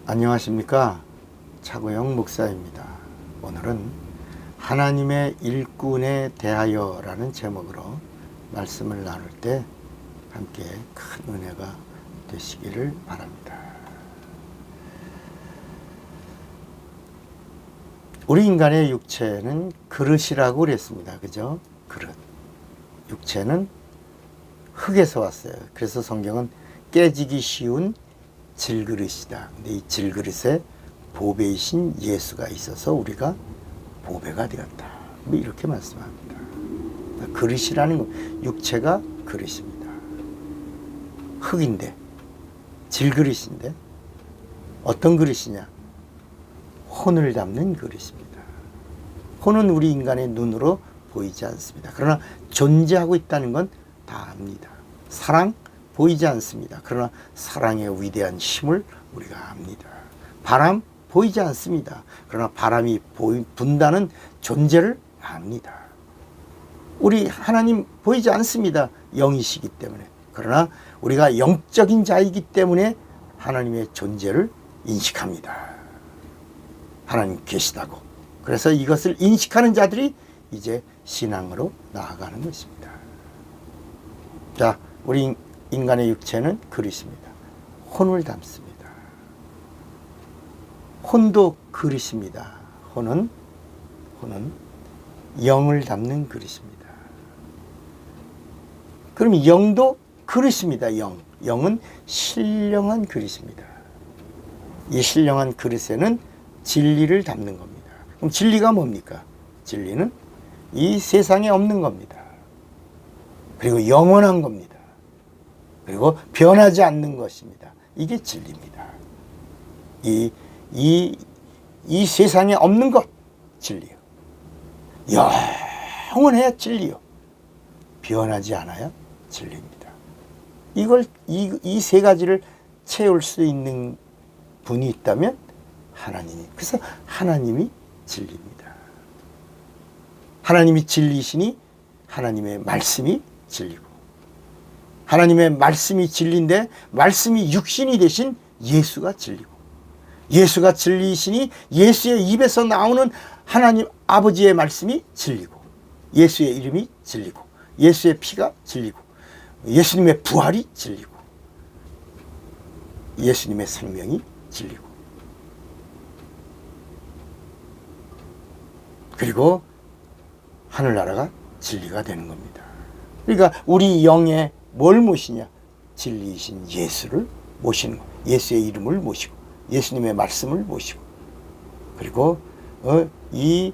안녕하십니까? 차고영 목사입니다. 오늘은 하나님의 일꾼에 대하여 라는 제목으로 말씀을 나눌 때 함께 큰 은혜가 되시기를 바랍니다. 우리 인간의 육체는 그릇이라고 그랬습니다. 그죠? 그릇. 육체는 흙에서 왔어요. 그래서 성경은 깨지기 쉬운 질그릇이다. 근데 이 질그릇에 보배이신 예수가 있어서 우리가 보배가 되었다. 뭐 이렇게 말씀합니다. 그릇이라는 것, 육체가 그릇입니다. 흙인데, 질그릇인데, 어떤 그릇이냐? 혼을 담는 그릇입니다. 혼은 우리 인간의 눈으로 보이지 않습니다. 그러나 존재하고 있다는 건 다 압니다. 사랑, 보이지 않습니다. 그러나 사랑의 위대한 힘을 우리가 압니다. 바람, 보이지 않습니다. 그러나 바람이 분다는 존재를 압니다. 우리 하나님 보이지 않습니다. 영이시기 때문에. 그러나 우리가 영적인 자이기 때문에 하나님의 존재를 인식합니다. 하나님 계시다고. 그래서 이것을 인식하는 자들이 이제 신앙으로 나아가는 것입니다. 자, 우리 인간의 육체는 그릇입니다. 혼을 담습니다. 혼도 그릇입니다. 혼은 영을 담는 그릇입니다. 그럼 영도 그릇입니다. 영은 신령한 그릇입니다. 이 신령한 그릇에는 진리를 담는 겁니다. 그럼 진리가 뭡니까? 진리는 이 세상에 없는 겁니다. 그리고 영원한 겁니다. 그리고 변하지 않는 것입니다. 이게 진리입니다. 이 세상에 없는 것, 진리요. 영원해야 진리요. 변하지 않아야 진리입니다. 이 세 가지를 채울 수 있는 분이 있다면 하나님이. 그래서 하나님이 진리입니다. 하나님이 진리시니 하나님의 말씀이 진리고, 하나님의 말씀이 진리인데 말씀이 육신이 되신 예수가 진리고, 예수가 진리이시니 예수의 입에서 나오는 하나님 아버지의 말씀이 진리고, 예수의 이름이 진리고, 예수의 피가 진리고, 예수님의 부활이 진리고, 예수님의 생명이 진리고, 그리고 하늘나라가 진리가 되는 겁니다. 그러니까 우리 영에 뭘 모시냐? 진리이신 예수를 모시는 거예요. 예수의 이름을 모시고, 예수님의 말씀을 모시고, 그리고 이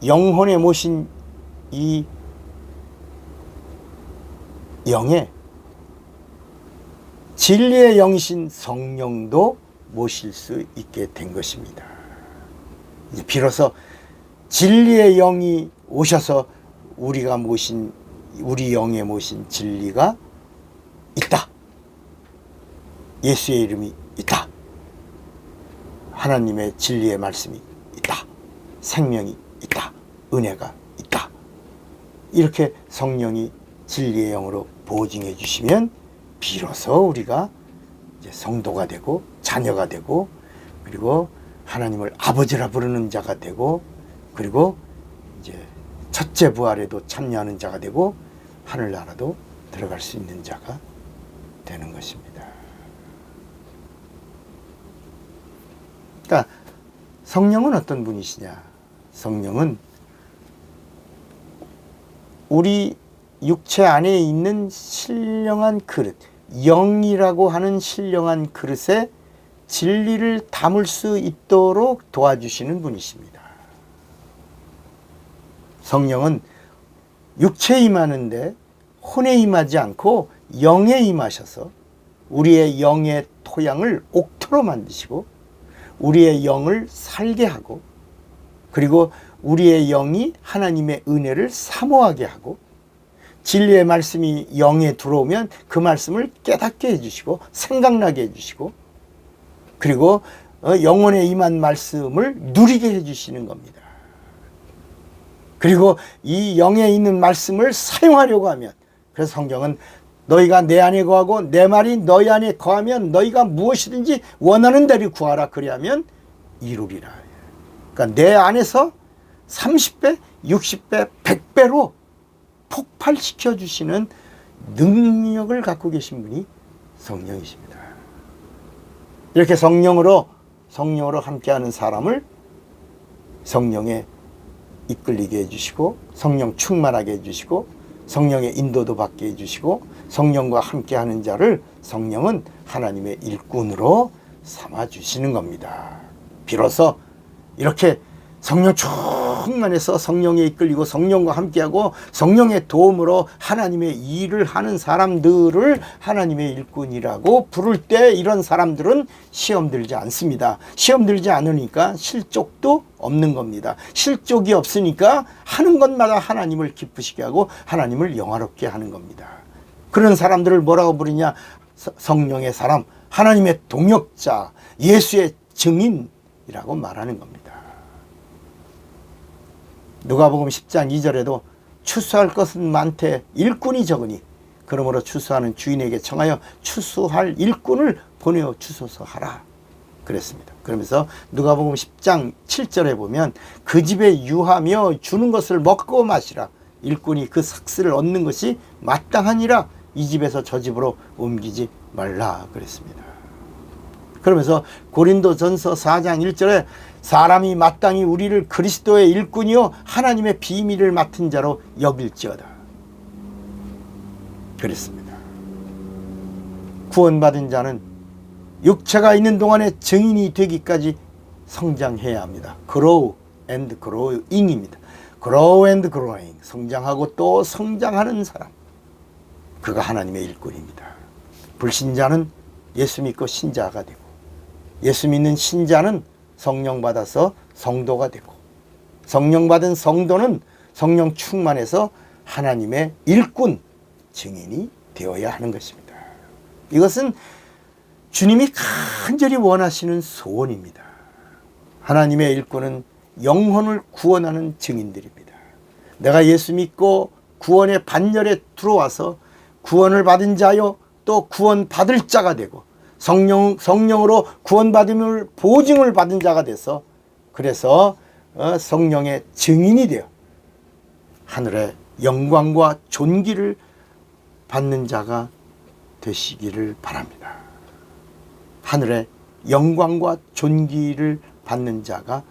영혼에 모신 이 영에 진리의 영이신 성령도 모실 수 있게 된 것입니다. 이제 비로소 진리의 영이 오셔서 우리가 모신, 우리 영에 모신 진리가 있다. 예수의 이름이 있다. 하나님의 진리의 말씀이 있다. 생명이 있다. 은혜가 있다. 이렇게 성령이 진리의 영으로 보증해 주시면 비로소 우리가 이제 성도가 되고 자녀가 되고, 그리고 하나님을 아버지라 부르는 자가 되고, 그리고 이제 첫째 부활에도 참여하는 자가 되고 하늘나라도 들어갈 수 있는 자가 되는 것입니다. 그러니까 성령은 어떤 분이시냐? 성령은 우리 육체 안에 있는 신령한 그릇, 영이라고 하는 신령한 그릇에 진리를 담을 수 있도록 도와주시는 분이십니다. 성령은 육체에 임하는데 혼에 임하지 않고 영에 임하셔서 우리의 영의 토양을 옥토로 만드시고 우리의 영을 살게 하고, 그리고 우리의 영이 하나님의 은혜를 사모하게 하고, 진리의 말씀이 영에 들어오면 그 말씀을 깨닫게 해주시고 생각나게 해주시고, 그리고 영혼에 임한 말씀을 누리게 해주시는 겁니다. 그리고 이 영에 있는 말씀을 사용하려고 하면, 그래서 성경은 너희가 내 안에 거하고 내 말이 너희 안에 거하면 너희가 무엇이든지 원하는 대로 구하라. 그리하면 이루리라. 그러니까 내 안에서 30배, 60배, 100배로 폭발시켜 주시는 능력을 갖고 계신 분이 성령이십니다. 이렇게 성령으로 함께하는 사람을 성령에 이끌리게 해주시고 성령 충만하게 해주시고 성령의 인도도 받게 해주시고 성령과 함께하는 자를 성령은 하나님의 일꾼으로 삼아주시는 겁니다. 비로소 이렇게 성령 충만해서 성령에 이끌리고 성령과 함께하고 성령의 도움으로 하나님의 일을 하는 사람들을 하나님의 일꾼이라고 부를 때 이런 사람들은 시험 들지 않습니다. 시험 들지 않으니까 실족도 없는 겁니다. 실족이 없으니까 하는 것마다 하나님을 기쁘시게 하고 하나님을 영화롭게 하는 겁니다. 그런 사람들을 뭐라고 부르냐? 성령의 사람, 하나님의 동역자, 예수의 증인이라고 말하는 겁니다. 누가복음 10장 2절에도 추수할 것은 많되 일꾼이 적으니 그러므로 추수하는 주인에게 청하여 추수할 일꾼을 보내어 주소서 하라 그랬습니다. 그러면서 누가복음 10장 7절에 보면 그 집에 유하며 주는 것을 먹고 마시라. 일꾼이 그 삭스를 얻는 것이 마땅하니라. 이 집에서 저 집으로 옮기지 말라 그랬습니다. 그러면서 고린도전서 4장 1절에 사람이 마땅히 우리를 그리스도의 일꾼이요 하나님의 비밀을 맡은 자로 여길지어다 그랬습니다. 구원받은 자는 육체가 있는 동안에 증인이 되기까지 성장해야 합니다. Grow and growing입니다. Grow and growing. 성장하고 또 성장하는 사람. 그가 하나님의 일꾼입니다. 불신자는 예수 믿고 신자가 되고 예수 믿는 신자는 성령 받아서 성도가 되고 성령 받은 성도는 성령 충만해서 하나님의 일꾼 증인이 되어야 하는 것입니다. 이것은 주님이 간절히 원하시는 소원입니다. 하나님의 일꾼은 영혼을 구원하는 증인들입니다. 내가 예수 믿고 구원의 반열에 들어와서 구원을 받은 자요 또 구원 받을 자가 되고 성령으로 구원받음을 보증을 받은 자가 돼서 그래서 성령의 증인이 되어 하늘의 영광과 존귀를 받는 자가 되시기를 바랍니다. 하늘의 영광과 존귀를 받는 자가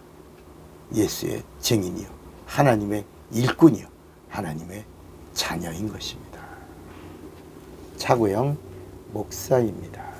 예수의 증인이요 하나님의 일꾼이요 하나님의 자녀인 것입니다. 차구영 목사입니다.